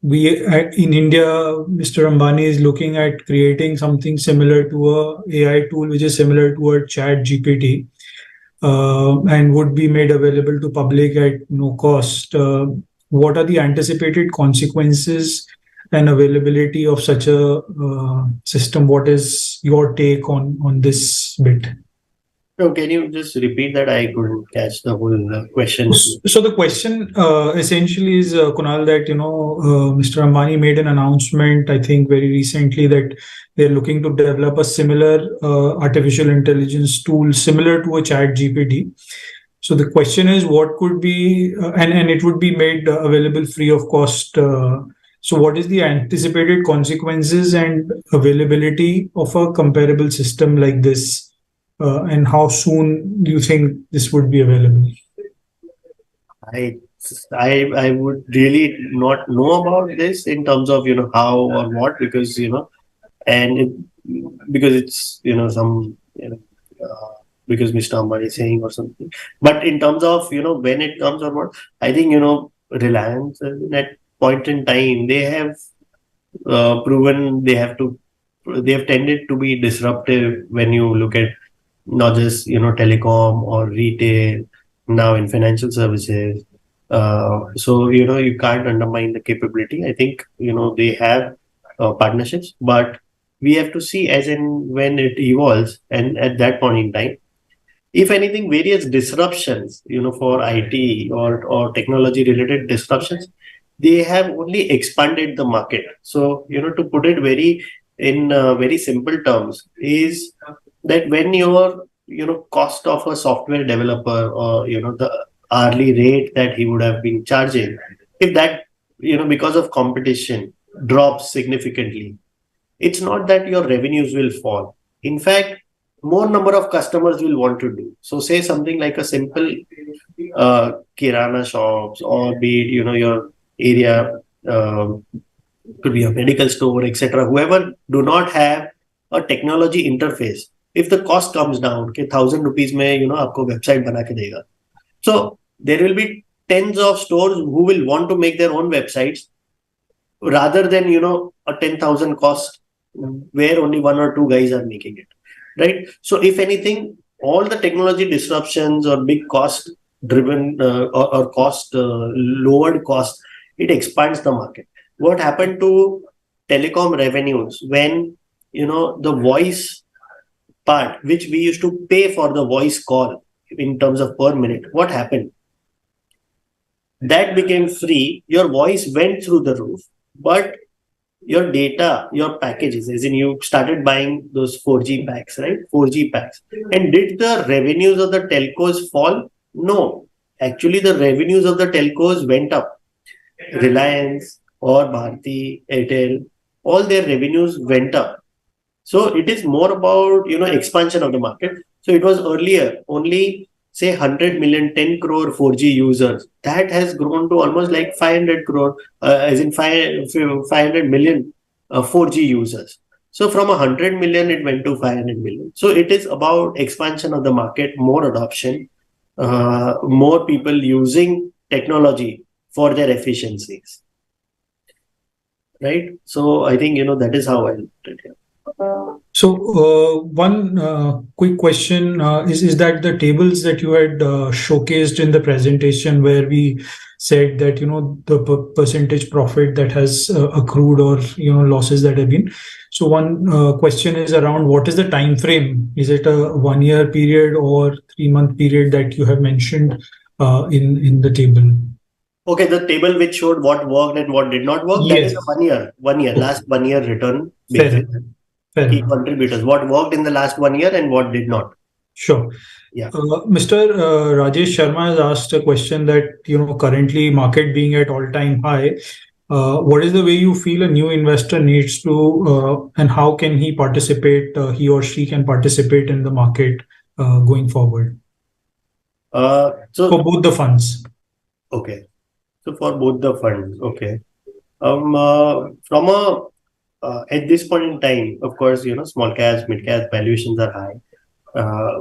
we in India, Mr. Ambani is looking at creating something similar to a AI tool, which is similar to a Chat GPT. And would be made available to public at no cost. What are the anticipated consequences and availability of such a system? What is your take on this bit? So can you just repeat that? I couldn't catch the whole question. So the question essentially is, Kunal, that Mr. Ambani made an announcement, I think very recently, that they're looking to develop a similar artificial intelligence tool similar to a Chat GPT. So the question is, what could be, and it would be made available free of cost. So what is the anticipated consequences and availability of a comparable system like this? And how soon do you think this would be available? I would really not know about this in terms of how or what, because because it's because Mr. Ambani is saying or something. But in terms of when it comes or what, I think Reliance at point in time they have proven they have tended to be disruptive when you look at not just telecom or retail, now in financial services. So you can't undermine the capability. I think they have partnerships, but we have to see as and when it evolves, and at that point in time, if anything, various disruptions for IT or technology related disruptions, they have only expanded the market. So to put it very simple terms, is that when your cost of a software developer or the hourly rate that he would have been charging, if that because of competition drops significantly, it's not that your revenues will fall. In fact, more number of customers will want to do. So say something like a simple kirana shops, or be it your area, could be a medical store, etc. Whoever do not have a technology interface, if the cost comes down, के 1,000 rupees में आपको website बना के देगा. So there will be tens of stores who will want to make their own websites rather than a 10,000 cost where only one or two guys are making it, right? So if anything, all the technology disruptions or big cost driven or cost lowered cost, it expands the market. What happened to telecom revenues when the voice part, which we used to pay for the voice call in terms of per minute, what happened? That became free. Your voice went through the roof, but your data, your packages, as in you started buying those 4G packs, right? 4G packs. And did the revenues of the telcos fall? No, actually the revenues of the telcos went up. Reliance or Bharti, Airtel, all their revenues went up. So it is more about, expansion of the market. So it was earlier only say 100 million, 10 crore 4G users. That has grown to almost like 500 crore, as in 500 million 4G users. So from 100 million, it went to 500 million. So it is about expansion of the market, more adoption, more people using technology for their efficiencies, right? So I think, that is how I looked at it. So, one quick question is that the tables that you had showcased in the presentation, where we said that the percentage profit that has accrued, or losses that have been. So, one question is around what is the time frame? Is it a 1 year period or 3 month period that you have mentioned in the table? Okay, the table which showed what worked and what did not work, that is Yes. a 1 year, Okay. last 1 year return Fair basis. enough. Fair Key enough. contributors, what worked in the last 1 year and what did not. Sure. Yeah. Mr. Rajesh Sharma has asked a question that, currently market being at all-time high, what is the way you feel a new investor needs to, and how can he participate, he or she can participate in the market going forward So for both the funds? okay, so for both the funds, okay. From a at this point in time, of course, small caps, mid caps valuations are high.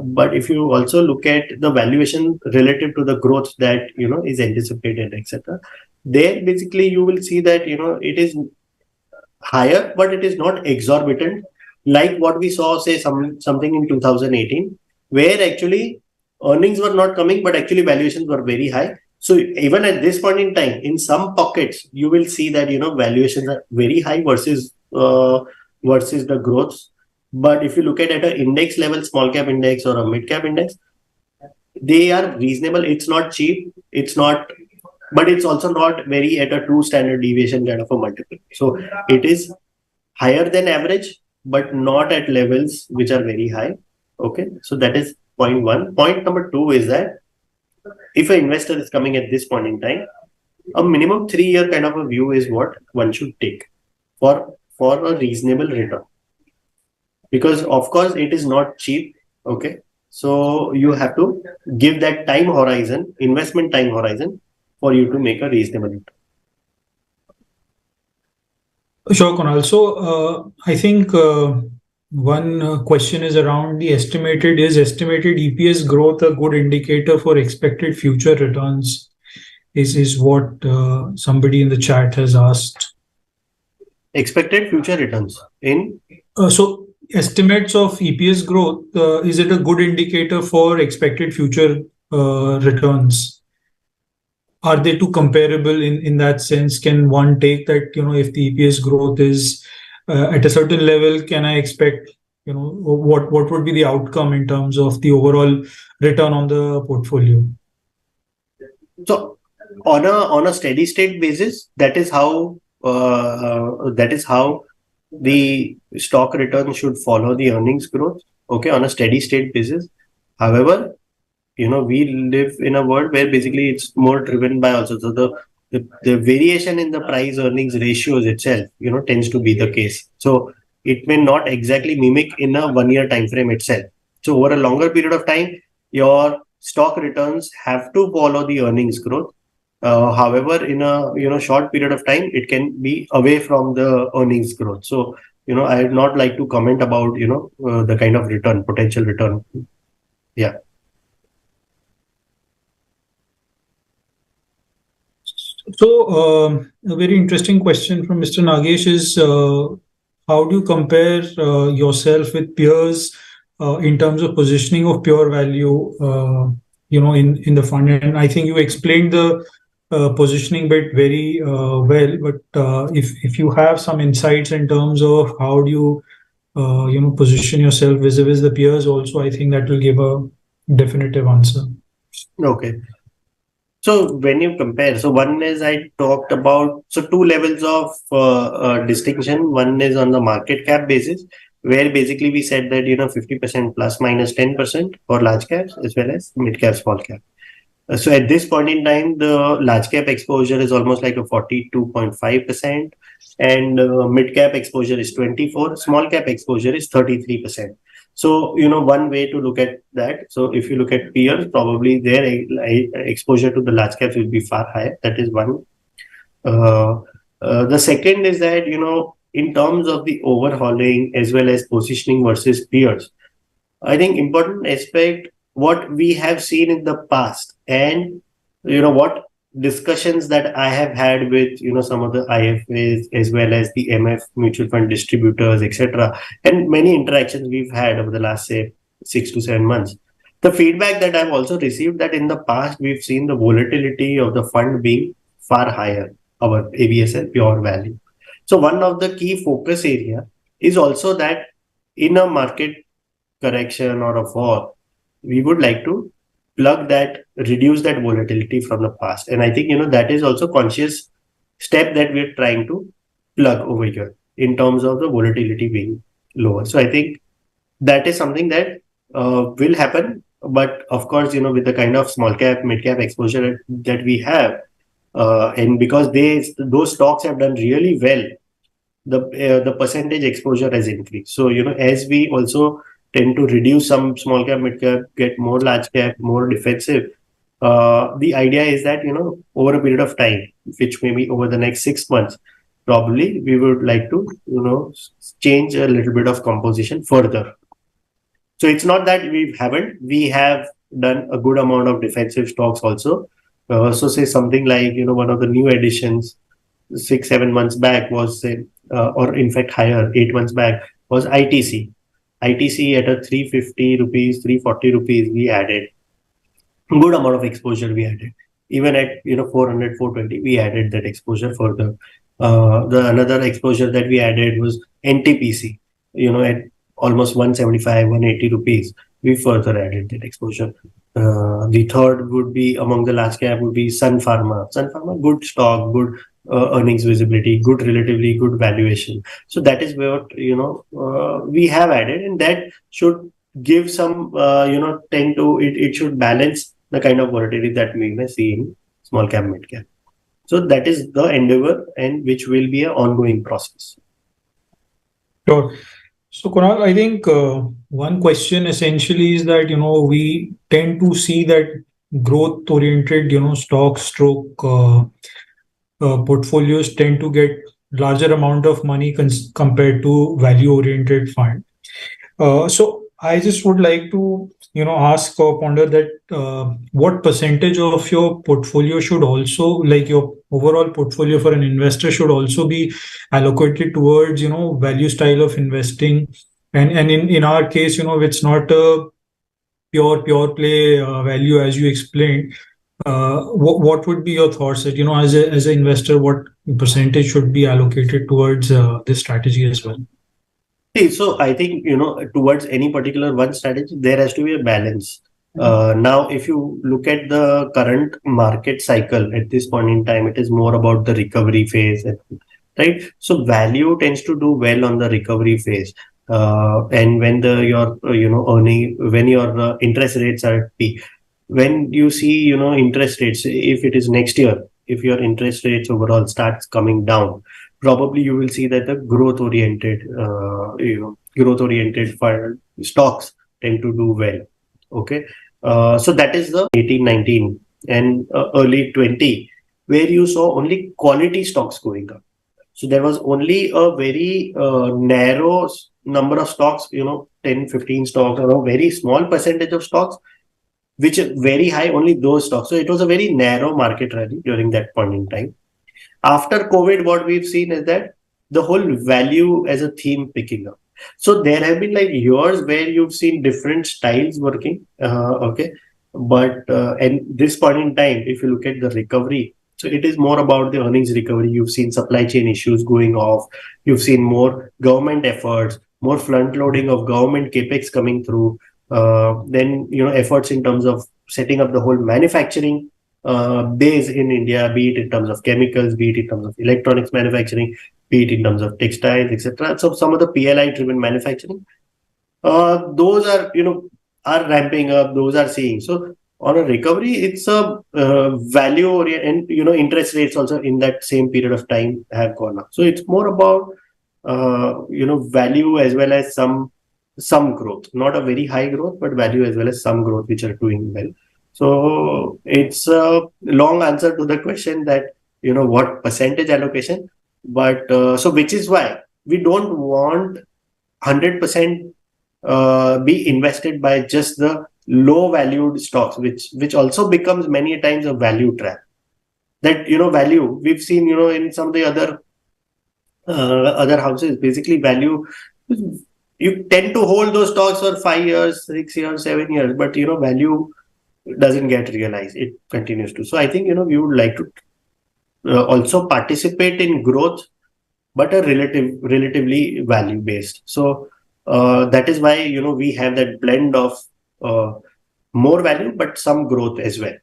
But if you also look at the valuation relative to the growth that is anticipated, etc., there basically you will see that it is higher, but it is not exorbitant like what we saw, say, something in 2018, where actually earnings were not coming, but actually valuations were very high. So even at this point in time, in some pockets, you will see that valuations are very high versus the growths. But if you look at an index level, small cap index or a mid cap index, they are reasonable. It's not cheap. It's not, but it's also not very at a true standard deviation kind of a multiple. So it is higher than average, but not at levels which are very high. Okay, so that is point one. Point number two is that if an investor is coming at this point in time, a minimum 3 year kind of a view is what one should take for a reasonable return. Because of course it is not cheap. Okay, so you have to give that time horizon, investment time horizon, for you to make a reasonable return. Sure, Kunal. So, I think one question is around the estimated. Is estimated EPS growth a good indicator for expected future returns? Is what somebody in the chat has asked. Expected future returns in So, estimates of EPS growth, is it a good indicator for expected future returns? Are they too comparable in that sense? Can one take that, if the EPS growth is at a certain level, can I expect, what would be the outcome in terms of the overall return on the portfolio? so on a steady state basis, that is how the stock return should follow the earnings growth. Okay, on a steady state basis. However, we live in a world where basically it's more driven by also, so the variation in the price earnings ratios itself tends to be the case. So it may not exactly mimic in a 1 year time frame itself. So over a longer period of time, your stock returns have to follow the earnings growth. However, in a short period of time, it can be away from the earnings growth. So I would not like to comment about the kind of return, potential return. Yeah. So, a very interesting question from Mr. Nagesh is, how do you compare yourself with peers in terms of positioning of pure value, in the fund? And I think you explained the positioning bit very well, but if you have some insights in terms of how do you, position yourself vis-a-vis the peers also, I think that will give a definitive answer. Okay. So when you compare, so one is I talked about, so two levels of distinction. One is on the market cap basis, where basically we said that 50% plus minus 10% for large caps as well as mid cap, small cap. So at this point in time, the large cap exposure is almost like a 42.5%, and mid cap exposure is 24, small cap exposure is 33%. So, one way to look at that. So if you look at peers, probably their exposure to the large caps will be far higher. That is one. Uh, the second is that, in terms of the overhauling as well as positioning versus peers, I think important aspect what we have seen in the past, and what discussions that I have had with some of the IFAs as well as the MF mutual fund distributors, etc., and many interactions we've had over the last, say, 6 to 7 months. The feedback that I've also received, that in the past we've seen the volatility of the fund being far higher, our ABSL pure value. So one of the key focus area is also that in a market correction or a fall, we would like to plug that, reduce that volatility from the past. And I think, that is also conscious step that we're trying to plug over here in terms of the volatility being lower. So I think that is something that will happen. But of course, with the kind of small cap, mid cap exposure that we have, and because those stocks have done really well, the percentage exposure has increased. So, as we also tend to reduce some small cap, mid cap, get more large cap, more defensive, the idea is that, over a period of time, which may be over the next 6 months, probably we would like to, change a little bit of composition further. So it's not that we have done a good amount of defensive stocks also. So say something like, one of the new additions 6 7 months back was, or in fact higher, 8 months back, was ITC. ITC at a 350 rupees, 340 rupees, we added good amount of exposure. We added even at 400, 420, we added that exposure further. The another exposure that we added was NTPC. At almost 175, 180 rupees, we further added that exposure. The third would be among the large cap would be Sun Pharma. Sun Pharma, good stock, good earnings visibility, good relatively good valuation. So that is what we have added, and that should give some tend to it should balance the kind of volatility that we may see in small cap, mid cap. So that is the endeavor, and which will be an ongoing process. Sure. So, Kunal, I think one question essentially is that, we tend to see that growth-oriented, stock stroke portfolios tend to get larger amount of money compared to value-oriented fund. So I just would like to, ask or ponder that what percentage of your portfolio should also, like your overall portfolio for an investor, should also be allocated towards, value style of investing. And in our case, it's not a pure play value as you explained. What would be your thoughts that, as an investor, what percentage should be allocated towards this strategy as well? See, so I think, towards any particular one strategy, there has to be a balance. Now, if you look at the current market cycle at this point in time, it is more about the recovery phase, right? So value tends to do well on the recovery phase. And when when your interest rates are at peak, when you see, interest rates, if it is next year, if your interest rates overall starts coming down, probably you will see that the growth oriented stocks tend to do well. Okay. So that is the 18, 19 and early 20, where you saw only quality stocks going up. So there was only a very narrow number of stocks, 10, 15 stocks, or a very small percentage of stocks, which are very high, only those stocks. So it was a very narrow market rally during that point in time. After COVID, what we've seen is that the whole value as a theme picking up. So there have been like years where you've seen different styles working. Okay. But and this point in time, if you look at the recovery, so it is more about the earnings recovery. You've seen supply chain issues going off. You've seen more government efforts, more front loading of government capex coming through. Then efforts in terms of setting up the whole manufacturing base in India, be it in terms of chemicals, be it in terms of electronics manufacturing, be it in terms of textiles, etc. So some of the PLI driven manufacturing, those are ramping up. Those are seeing. So on a recovery, it's a value orient, and interest rates also in that same period of time have gone up. So it's more about value as well as some growth, not a very high growth, but value as well as some growth, which are doing well. So it's a long answer to the question that what percentage allocation, but so which is why we don't want 100% be invested by just the low valued stocks, which also becomes many times a value trap. That value we've seen in some of the other houses, basically value, you tend to hold those stocks for 5 years, 6 years, 7 years, but value doesn't get realized, it continues to. So I think we would like to also participate in growth, but a relatively value based. So that is why we have that blend of more value but some growth as well.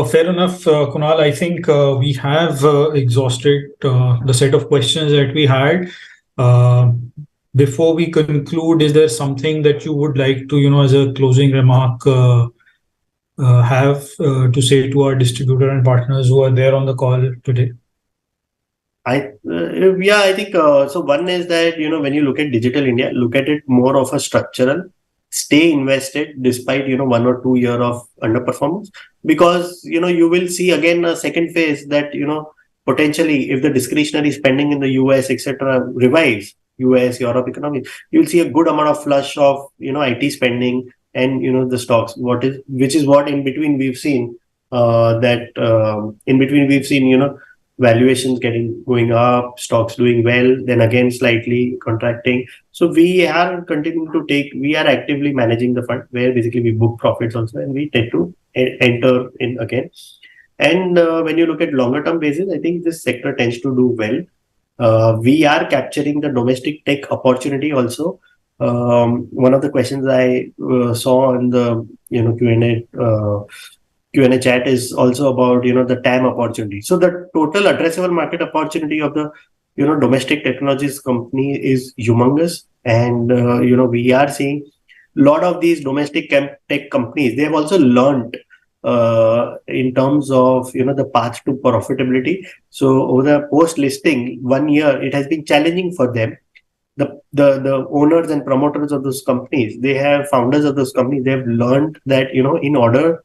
Fair enough, Kunal. I think we have exhausted the set of questions that we had. Before we conclude, is there something that you would like to, as a closing remark, have to say to our distributor and partners who are there on the call today? I think so. One is that when you look at Digital India, look at it more of a structural. Stay invested despite 1 or 2 year of underperformance, because you will see again a second phase that potentially, if the discretionary spending in the US etc. revives, US Europe economy, you will see a good amount of flush of IT spending and the stocks. Which is what in between we've seen valuations going up, stocks doing well, then again slightly contracting. So we are actively managing the fund, where basically we book profits also, and we tend to enter in again. And when you look at longer term basis, I think this sector tends to do well. We are capturing the domestic tech opportunity also. One of the questions I saw on the Q&A chat is also about the TAM opportunity. So the total addressable market opportunity of the domestic technologies company is humongous, and we are seeing a lot of these domestic tech companies. They have also learned in terms of the path to profitability. So over the post listing 1 year, it has been challenging for them. The owners and promoters of those companies, founders of those companies, they have learned that in order,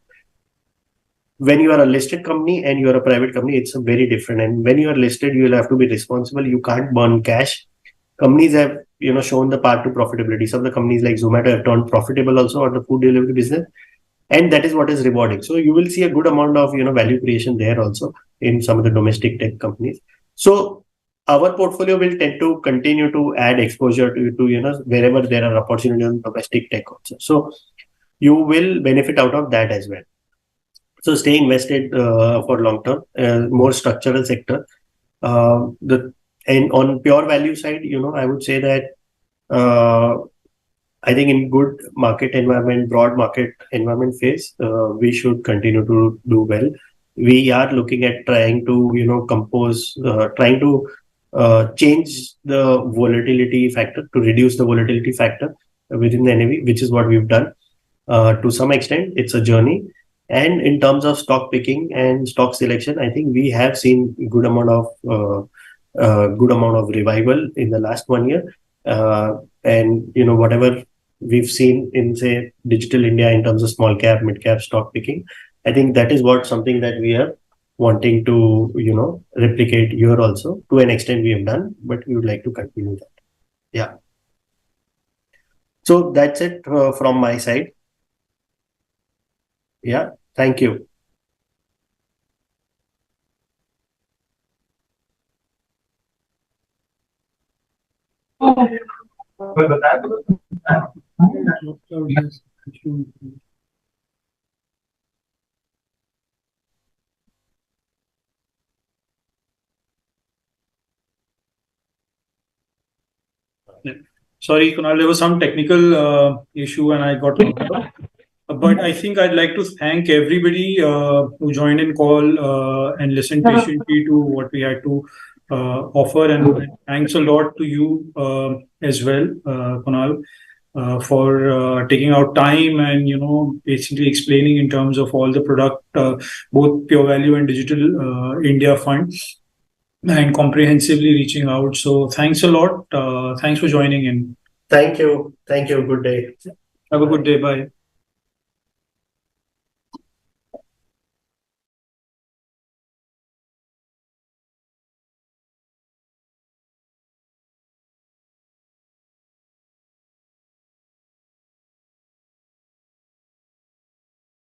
when you are a listed company and you are a private company, it's very different. And when you are listed, you will have to be responsible. You can't burn cash. Companies have shown the path to profitability. Some of the companies like Zomato have turned profitable also on the food delivery business, and that is what is rewarding. So you will see a good amount of value creation there also in some of the domestic tech companies. So our portfolio will tend to continue to add exposure to wherever there are opportunities in domestic tech also. So you will benefit out of that as well. So stay invested for long term, more structural sector. And on pure value side, I would say that I think in good market environment, broad market environment phase, we should continue to do well. We are looking at trying to change the volatility factor, to reduce the volatility factor within the NAV, which is what we've done. To some extent, it's a journey. And in terms of stock picking and stock selection, I think we have seen good amount of revival in the last 1 year. And whatever we've seen in, say, Digital India in terms of small cap, mid cap stock picking, I think that is something that we are wanting to replicate here also. To an extent we have done, but we would like to continue that. Yeah. So that's it from my side. Yeah. Thank you. Sorry, Kunal, there was some technical issue and I got locked out. But I think I'd like to thank everybody who joined in call and listened patiently to what we had to offer. And thanks a lot to you as well, Kunal. for taking out time and basically explaining in terms of all the product, both Pure Value and Digital India Fund, and comprehensively reaching out. So thanks a lot. Thanks for joining in. Thank you. Thank you. Good day. Have a good day. Bye.